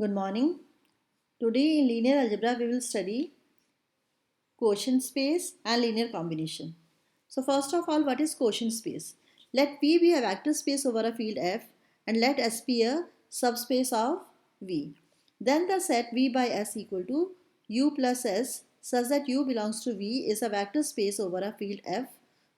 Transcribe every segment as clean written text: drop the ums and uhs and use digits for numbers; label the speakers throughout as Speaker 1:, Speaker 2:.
Speaker 1: Good morning. Today in linear algebra we will study quotient space and linear combination. So first of all, what is quotient space? Let V be a vector space over a field F and let S be a subspace of V. Then the set V by S equal to U plus S such that U belongs to V is a vector space over a field F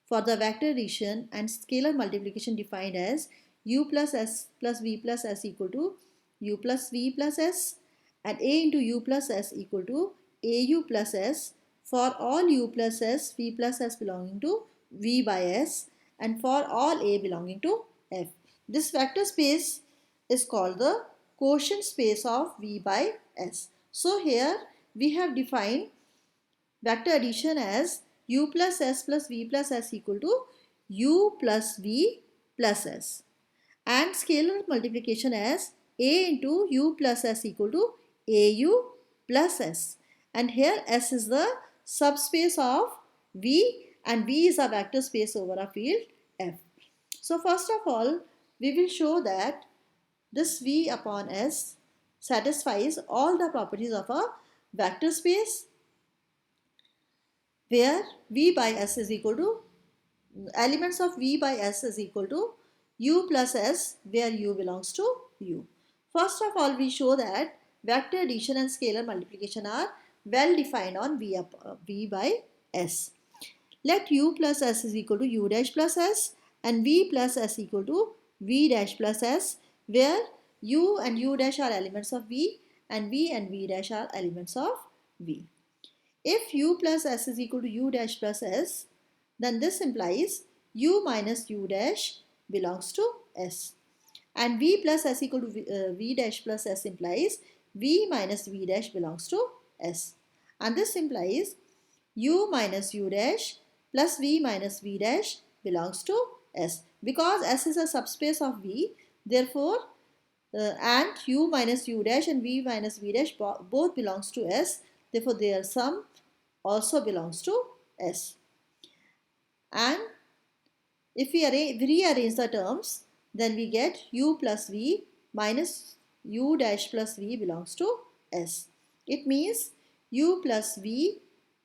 Speaker 1: for the vector addition and scalar multiplication defined as U plus S plus V plus S equal to U plus V plus S and A into U plus S equal to AU plus S for all U plus S, V plus S belonging to V by S and for all A belonging to F. This vector space is called the quotient space of V by S. So here we have defined vector addition as U plus S plus V plus S equal to U plus V plus S and scalar multiplication as A into U plus S equal to AU plus S, and here S is the subspace of V and V is a vector space over a field F. So first of all we will show that this V upon S satisfies all the properties of a vector space where V by S is equal to elements of V by S is equal to U plus S where U belongs to U. First of all, we show that vector addition and scalar multiplication are well defined on V by S. Let U plus S is equal to U dash plus S and V plus S equal to V dash plus S where U and U dash are elements of V and V dash are elements of V. If U plus S is equal to U dash plus S, then this implies U minus U dash belongs to S. And V plus S equal to V dash plus S implies V minus V dash belongs to S. And this implies U minus U dash plus V minus V dash belongs to S. Because S is a subspace of V, therefore, and U minus U dash and V minus V dash both belongs to S. Therefore, their sum also belongs to S. And if we rearrange the terms, then we get U plus V minus U dash plus V belongs to S. It means U plus V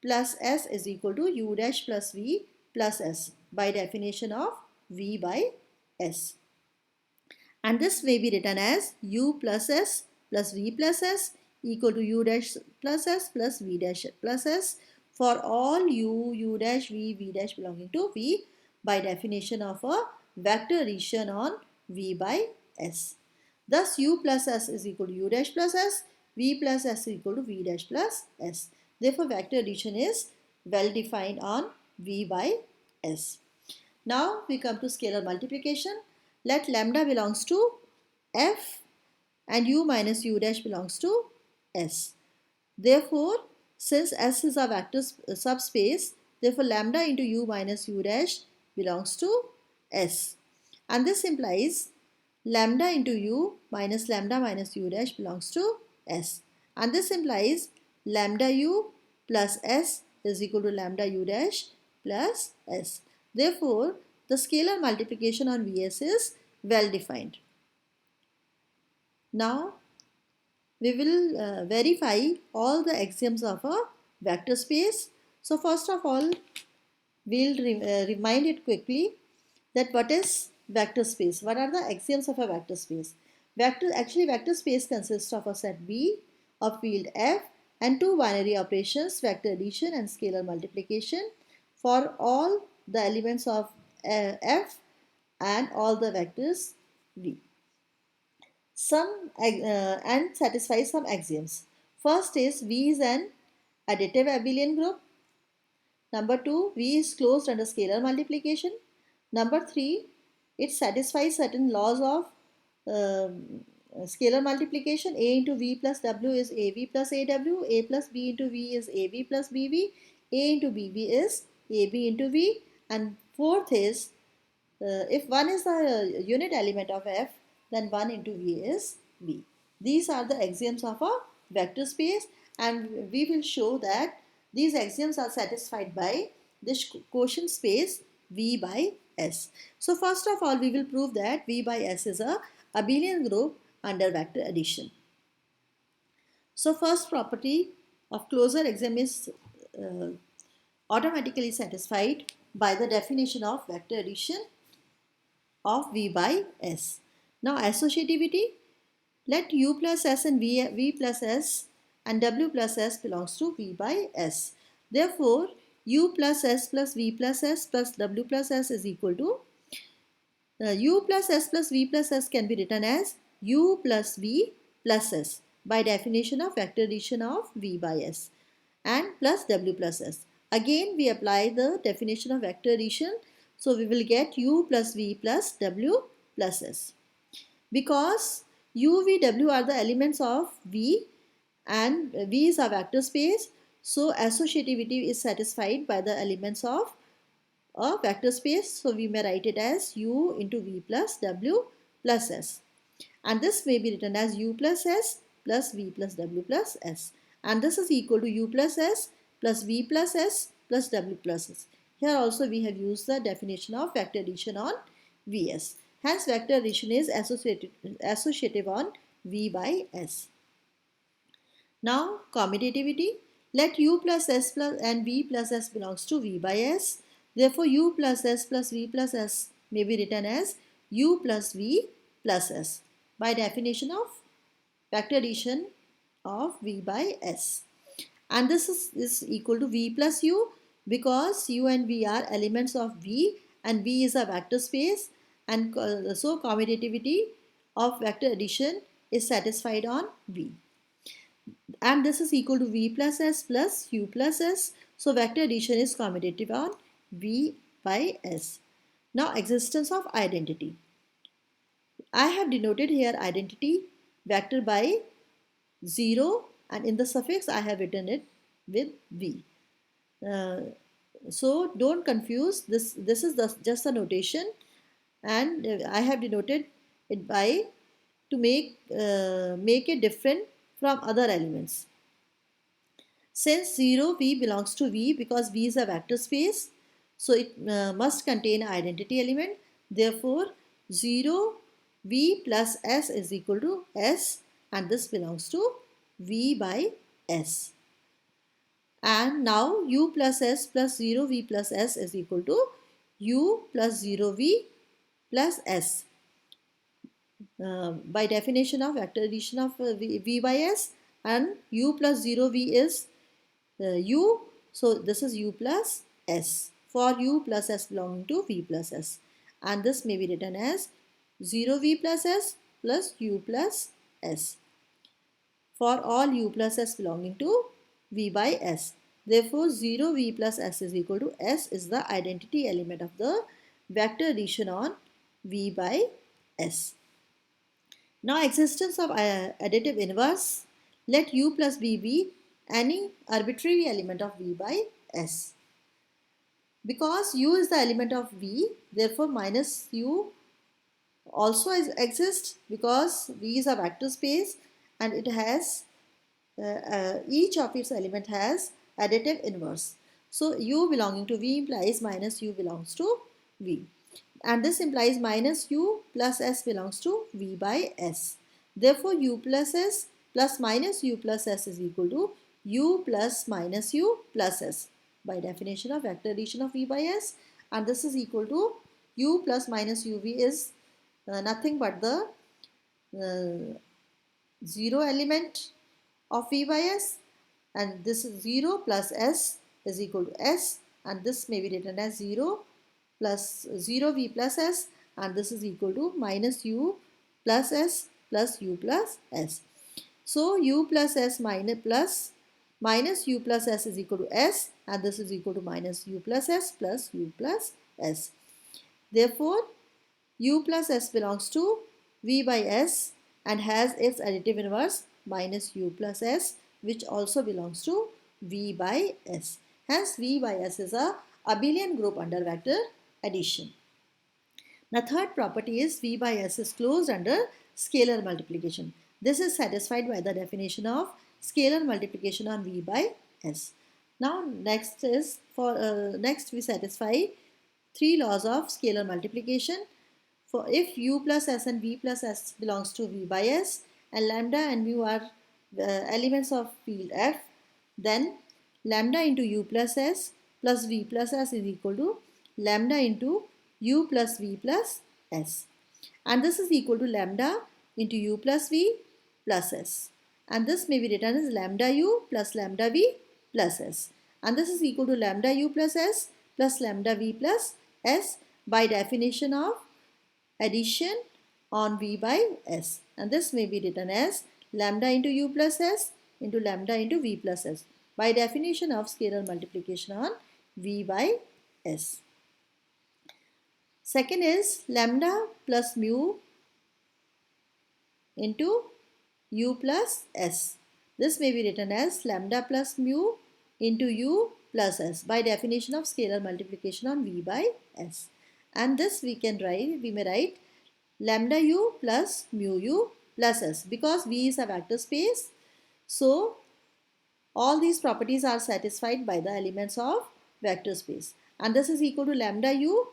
Speaker 1: plus S is equal to U dash plus V plus S by definition of V by S. And this may be written as U plus S plus V plus S equal to U dash plus S plus V dash plus S for all U dash, V dash belonging to V by definition of a vector addition on V by S. Thus, U plus S is equal to U dash plus S, V plus S is equal to V dash plus S. Therefore, vector addition is well defined on V by S. Now, we come to scalar multiplication. Let lambda belongs to F and U minus U dash belongs to S. Therefore, since S is a vector subspace, therefore lambda into U minus U dash belongs to S. And this implies lambda into U minus U dash belongs to S. And this implies lambda U plus S is equal to lambda U dash plus S. Therefore, the scalar multiplication on Vs is well defined. Now, we will verify all the axioms of a vector space. So first of all, we'll remind it quickly that what is vector space? What are the axioms of a vector space? Vector space consists of a set V of field F and two binary operations, vector addition and scalar multiplication for all the elements of F and all the vectors V. And satisfy some axioms. First is V is an additive abelian group. Number 2, V is closed under scalar multiplication. Number 3, it satisfies certain laws of scalar multiplication. A into V plus W is AV plus AW. A plus B into V is AV plus BV. A into BV is AB into V. And fourth is if 1 is the unit element of F, then 1 into V is V. These are the axioms of a vector space, and we will show that these axioms are satisfied by this quotient space V by S. So first of all, we will prove that V by S is a abelian group under vector addition. So first property of closure exam is uh, automatically satisfied by the definition of vector addition of V by S. Now associativity, let U plus S and V plus S and W plus S belongs to V by S. Therefore, U plus S plus V plus S plus W plus S is equal to U plus S plus V plus S can be written as U plus V plus S by definition of vector addition of V by S and plus W plus S. Again we apply the definition of vector addition, so we will get U plus V plus W plus S. Because U, V, W are the elements of V and V is a vector space, so associativity is satisfied by the elements of a vector space. So we may write it as U into V plus W plus S. And this may be written as U plus S plus V plus W plus S. And this is equal to U plus S plus V plus S plus W plus S. Here also we have used the definition of vector addition on Vs. Hence vector addition is associative on V by S. Now commutativity. Let U plus S plus and V plus S belongs to V by S. Therefore U plus S plus V plus S may be written as U plus V plus S by definition of vector addition of V by S. And this is equal to V plus U because U and V are elements of V and V is a vector space, and so commutativity of vector addition is satisfied on V. And this is equal to V plus S plus U plus S. So vector addition is commutative on V by S. Now existence of identity. I have denoted here identity vector by 0 and in the suffix I have written it with V. So don't confuse this. This is just a notation, and I have denoted it by to make it different from other elements. Since 0 V belongs to V because V is a vector space, so it must contain an identity element. Therefore 0 V plus S is equal to S, and this belongs to V by S. And now U plus S plus 0 V plus S is equal to U plus 0 V plus S. By definition of vector addition of V by S, and U plus 0 V is U, so this is U plus S for U plus S belonging to V plus S, and this may be written as 0 V plus S plus U plus S for all U plus S belonging to V by S. Therefore 0 V plus S is equal to S is the identity element of the vector addition on V by S. Now existence of additive inverse. Let U plus V be any arbitrary element of V by S. Because U is the element of V, therefore minus U also exists because V is a vector space and it has each of its element has additive inverse. So U belonging to V implies minus U belongs to V, and this implies minus U plus S belongs to V by S. Therefore U plus S plus minus U plus S is equal to U plus minus U plus S by definition of vector addition of V by S, and this is equal to U plus minus UV is nothing but the 0 element of V by S, and this is 0 plus S is equal to S, and this may be written as 0 plus 0 V plus S, and this is equal to minus U plus S plus U plus S. So U plus S minus U plus S is equal to S, and this is equal to minus U plus S plus U plus S. Therefore U plus S belongs to V by S and has its additive inverse minus U plus S, which also belongs to V by S. Hence V by S is a abelian group under vector addition. The third property is V by S is closed under scalar multiplication. This is satisfied by the definition of scalar multiplication on V by S. Now next we satisfy three laws of scalar multiplication. For if U plus S and V plus S belongs to V by S and lambda and mu are elements of field F, then lambda into u plus s plus v plus s is equal to lambda into u plus v plus s, and this is equal to lambda into u plus v plus s, and this may be written as lambda u plus lambda v plus s, and this is equal to lambda u plus s plus lambda v plus s by definition of addition on v by s, and this may be written as lambda into u plus s into lambda into v plus s by definition of scalar multiplication on v by s. Second is lambda plus mu into u plus s. This may be written as lambda plus mu into u plus s by definition of scalar multiplication on v by s. And this we may write lambda u plus mu u plus s, because v is a vector space. So all these properties are satisfied by the elements of vector space, and this is equal to lambda u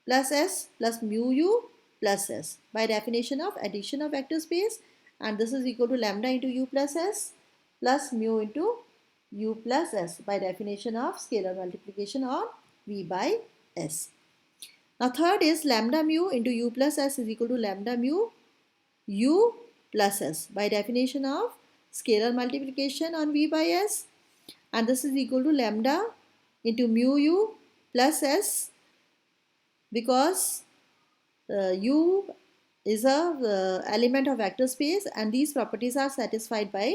Speaker 1: plus s plus mu u plus s by definition of addition of vector space, and this is equal to lambda into u plus s plus mu into u plus s by definition of scalar multiplication on v by s. Now third is lambda mu into u plus s is equal to lambda mu u plus s by definition of scalar multiplication on v by s, and this is equal to lambda into mu u plus s, because u is a element of vector space and these properties are satisfied by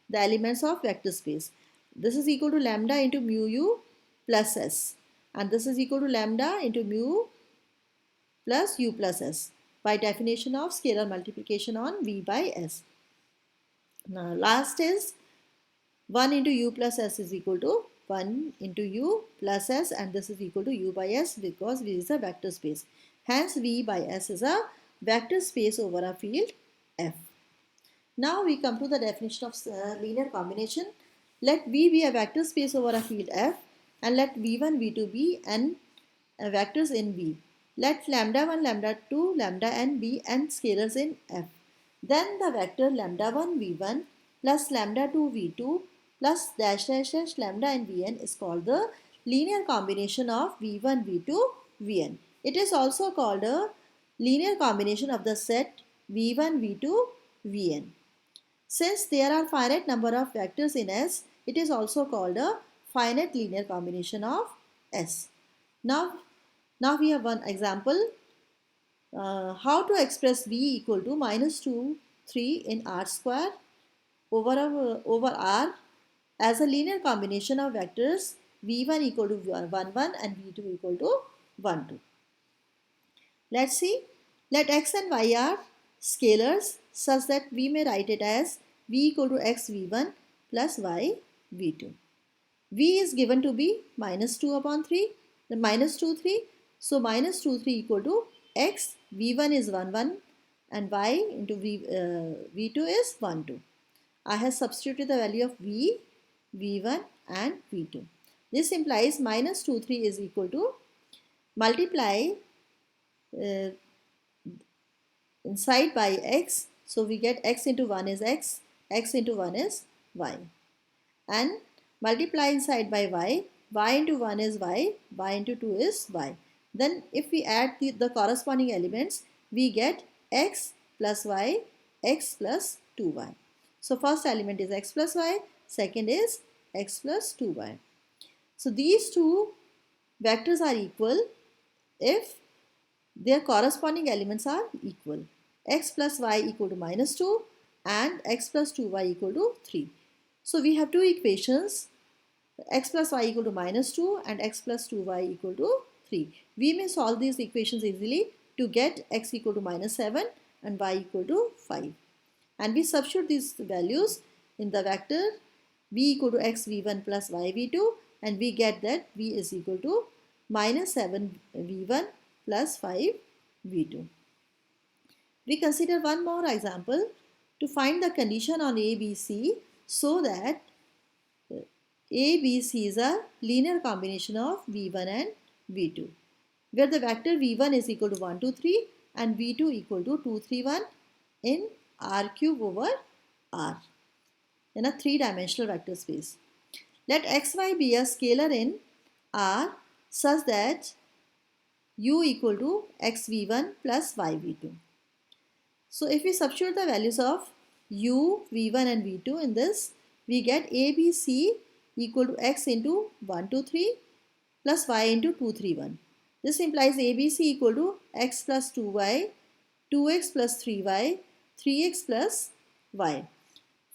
Speaker 1: the elements of vector space. This is equal to lambda into mu u plus s, and this is equal to lambda into mu plus u plus s by definition of scalar multiplication on v by s. Now last is 1 into u plus s is equal to 1 into u plus s, and this is equal to u by s because v is a vector space. Hence v by s is a vector space over a field F. Now we come to the definition of linear combination. Let v be a vector space over a field F, and let v1, v2 be n vectors in V. Let lambda 1, lambda 2, lambda n be n scalars in F. Then the vector lambda 1 v1 plus lambda 2 v2 plus dash dash dash lambda n vn is called the linear combination of v1, v2, vn. It is also called a linear combination of the set v1, v2, vn. Since there are finite number of vectors in S, it is also called a finite linear combination of S. Now we have one example. How to express v equal to minus 2, 3 in r square over r as a linear combination of vectors v1 equal to 1, 1 and v2 equal to 1, 2. Let's see. Let x and y are scalars such that we may write it as v equal to x v1 plus y v2. V is given to be minus 2 upon 3, the minus 2, 3. So minus 2, 3 equal to x, v1 is 1, 1 and y into v2 is 1, 2. I have substituted the value of v, v1 and v2. This implies minus 2, 3 is equal to multiply inside by x. So we get x into 1 is x into 1 is y. And multiply inside by y into 1 is y into 2 is y. Then if we add the corresponding elements, we get x plus y, x plus 2y. So first element is x plus y, second is x plus 2y. So these two vectors are equal if their corresponding elements are equal. X plus y equal to minus 2 and x plus 2y equal to 3. So we have two equations, x plus y equal to minus 2 and x plus 2y equal to 3. We may solve these equations easily to get x equal to minus 7 and y equal to 5. And we substitute these values in the vector v equal to x v1 plus y v2, and we get that v is equal to minus 7 v1 plus 5 v2. We consider one more example to find the condition on A, B, C so that A, B, C is a linear combination of v1 and v2, where the vector v1 is equal to 1, 2, 3 and v2 equal to 2, 3, 1 in r cube over r. in a three-dimensional vector space. Let xy be a scalar in R such that u equal to xv1 plus yv2. So if we substitute the values of u, v1 and v2 in this, we get ABC equal to x into 1, 2, 3 plus y into 2, 3, 1. This implies ABC equal to x plus 2y, 2x plus 3y, 3x plus y.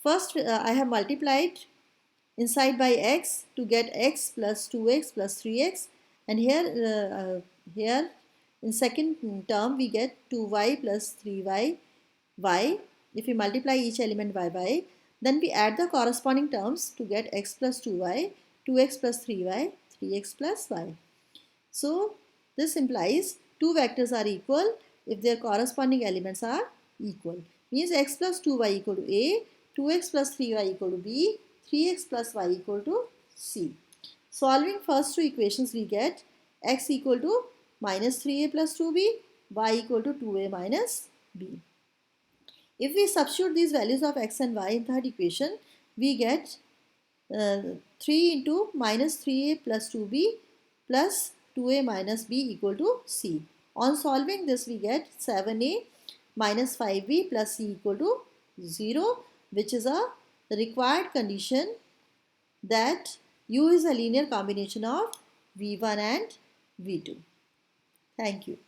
Speaker 1: First, I have multiplied inside by x to get x plus 2x plus 3x, and here in second term we get 2y plus 3y y. If we multiply each element by y, then we add the corresponding terms to get x plus 2y, 2x plus 3y, 3x plus y. So this implies two vectors are equal if their corresponding elements are equal. Means x plus 2y equal to A, 2x plus 3y equal to B, 3x plus y equal to C. Solving first two equations, we get x equal to minus 3a plus 2b, y equal to 2a minus b. If we substitute these values of x and y in third equation, we get 3 into minus 3a plus 2b plus 2a minus b equal to c. On solving this, we get 7a minus 5b plus c equal to 0, which is a required condition that u is a linear combination of v1 and v2. Thank you.